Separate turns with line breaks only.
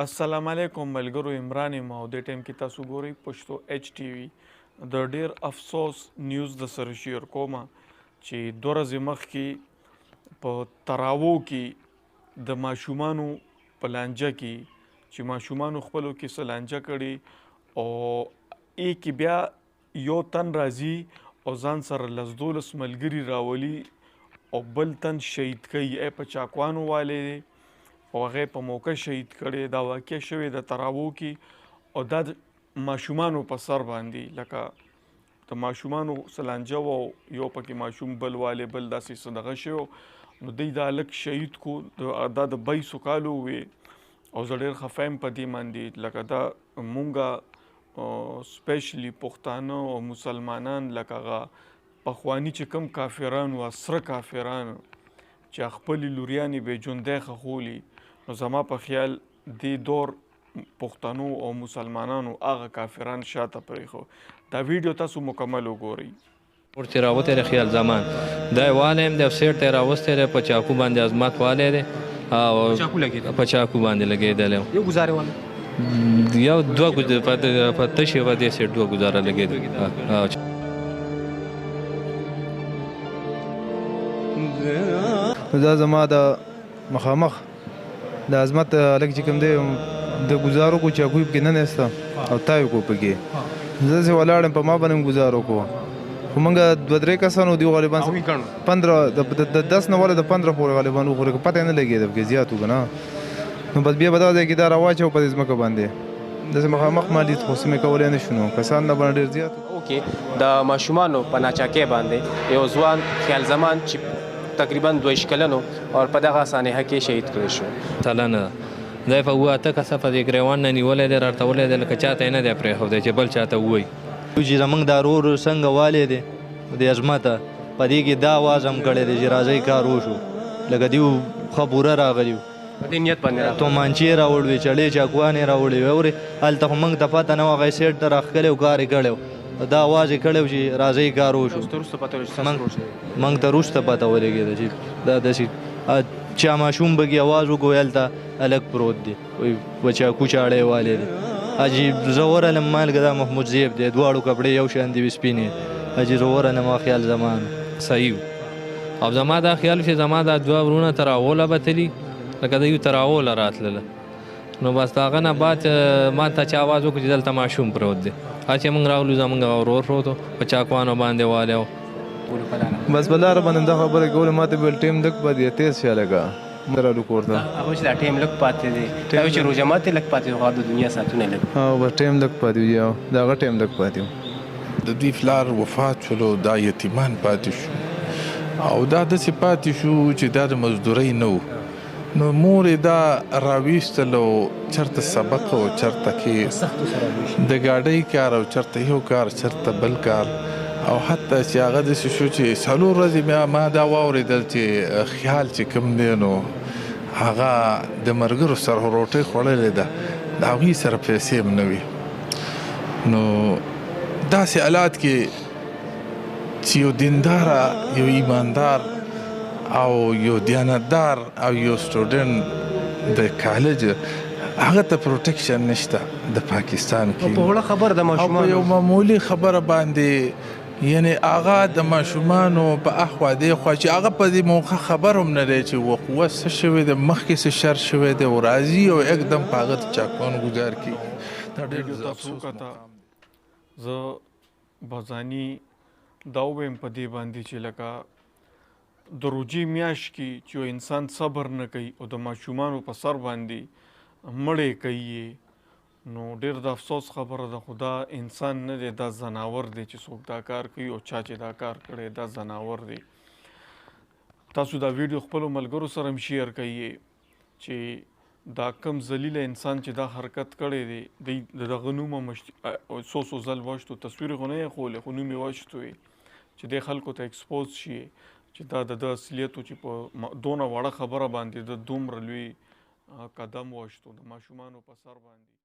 السلام علیکم ملګرو، عمران یم او دې ټایم کې تاسو ګورئ پښتو ایچ ټي وي. د ډیر افسوس نیوز د سره شیر کومه چې 2 ورځې مخکې په تراوو کې د ماشومانو په لانجه کې چې ماشومانو خپلو کې څه لانجه کړې او کې بیا یو تن راځي او ځان سره 10-12 ملګري راولي او بل تن شهید کوي. په چاکوانو والي دی او هغه په موقع شهید کړي. دا واقع شوی د تراوو کې او دا د ماشومانو په سر باندې لکه د ماشومانو سلانجه و یو پکې ماشوم بل والي بل داسې صدقه شو نو دوی دا هلک شهید کو. دا د 22 کالو وي او زه ډېر خفه یم په دې باندې. لکه دا مونږه سپیشلی پښتانه او مسلمانان لکه هغه پخواني چې کوم کافران و سره کافران چې خپلې لوریانې به ژوندی ښخولي نو زما په خیال دې دور پښتنو او مسلمانانو هغه کافران شاته پرېښو. دا ویډیو تاسو مکمل وګورئ.
ورته راوتی دی خیال زمان دا یې والی یم دی او سیټ ته یې راوستی دی په چاقو باندې عظمت والی دی او په چاقو باندې لګېدلی
یو ګزارې والا
یو دوه په تشې و دې سیټ 2 ګزاره لګېدل.
دا زما د مخامخ د عظمت هلک چې کوم دی د ګزار وکړو چاقو یې پکې ننیسته او تا یې وکړو پکې. زه داسې ولاړ یم په ما باندې مې ګزار وکړو خو موږ 2-3 کسان وو دوی غالبا 15 د 10 نه ولې د 15 پورې غالبا وخورې پته یې نه لګېده پکې زیات وو که نه نو بس بیا به دا ځای کې دا راواچوو په دې ځمکه باندې داسې مخامخ ما لید خو څه مې کولی نه شو نو کسان نه باندې ډېر زیات وو.
اوکې د ماشومانو په ناچاکۍ باندې یو ځوان خیال زمان چې تقریبا 22 کلن او په دغه سانحه کې شهید کړی شو.
سلنه دا یې په 8 کسه په دې ګریوان نه نیولی دی راټولی دی لکه چاته یې نه دی پرېښودی چې بل چاته ووایي
چې زموږ دا ورور څنګه والی دی د عظمته په دې کې دا آواز هم کړی دی چې راځئ کار وشو لکه دوی ښه پوره راغلي وو
په دې نیت باندې
تومانچې یې راوړوې چړې چاقوانې راوړې وې اورې هلته خو موږ ته پته نه وه هغه سیټ ته راښکلی و کار یې کړی و دا آواز یې کړی و چې راځئ کار وشو موږ ته وروسته پته ولګېده چې دا داسې چا ماشوم بګي آواز وکړو هلته هلک پروت دی په چاقو چاړی والی دی حاجي زه ورغلم مالګه دا محمود زیب دی دواړو کپړې یو شان دي سپینې حاجي زه ورغلم ما خیال زمان
صحیح او زما دا خیال چې زما دا 2 ورونه تراوله به تلي لکه د یو تراوله راتلله نو بس د هغه نه بعد ما ته چې آواز وکړو چې دلته ماشوم پروت دی چې موږ راغلو زموږ ورور پروت و په چاقوانو باندې والی و
بس په لاره باندې دا خبره کولې ما ته ویل ټیم لږ پاتې دی تیز شه لږه موږ رالو کور ته
هغه چې دا ټیم لږ پاتې دی دا چې روژه ماتې لږ پاتې دی د دنیا ساعتونه لږ
بس ټیم لږ پاتې و د هغه ټیم لږ پاتې و.
د دوی پلار وفات شولو دا یتیمان پاتې شو او دا داسې پاتې شو چې دا د مزدورۍ نه و نو مور یې دا راویستلو چېرته سبق او چېرته کې د ګاډۍ کار او چېرته یو کار چېرته بل کار او حتی چې هغه داسې شو چې 4 ورځې ما دا واورېدل چې خیال چې کوم دی نو هغه د ملګرو سره روټۍ خوړلې ده د هغوی سره پیسې هم نه وي نو داسې حالات کې چې یو دینداره یو ایماندار او یو دیانتدار او یو سټوډنټ د کالج هغه ته پروټیکشن نشته د پاکستان کې
په وړه خبر د ماشومانو
یو معمولی خبره باندې یعنی هغه د ماشومانو په اخوا دی خوا چې هغه په دې موقع خبر هم نه دی چې وقوه څه شوی دی مخکې څه شر شوی دی او راځي او یکدم په هغه ته چاقوان ګزار کړي. دا ډېر افسوس مقام.
زه بازاني دا ووایم په دې باندې چې لکه د روژې میاشت کې چې یو انسان صبر نه کوي او د ماشومانو په سر باندې مړې کوي نو ډېر د افسوس خبره ده. خو دا انسان نه دی دا ځناور دی چې څوک دا کار کوي او چا چې دا کار کړی دا ځناور دی. تاسو دا ویډیو خپلو ملګرو سره هم شیر کوئ چې دا کم ذلیله انسان چې دا حرکت کړی دی د دغه نوم څو ځل وشتو تصویر خو نه یې ښولی خو نوم یې وشتو چې دې خلکو ته ایکسپوز شي چې دا د اصلیت و چې په دونه وړه خبره باندې د دومره لوی قدم وشتو د ماشومانو په سر باندې.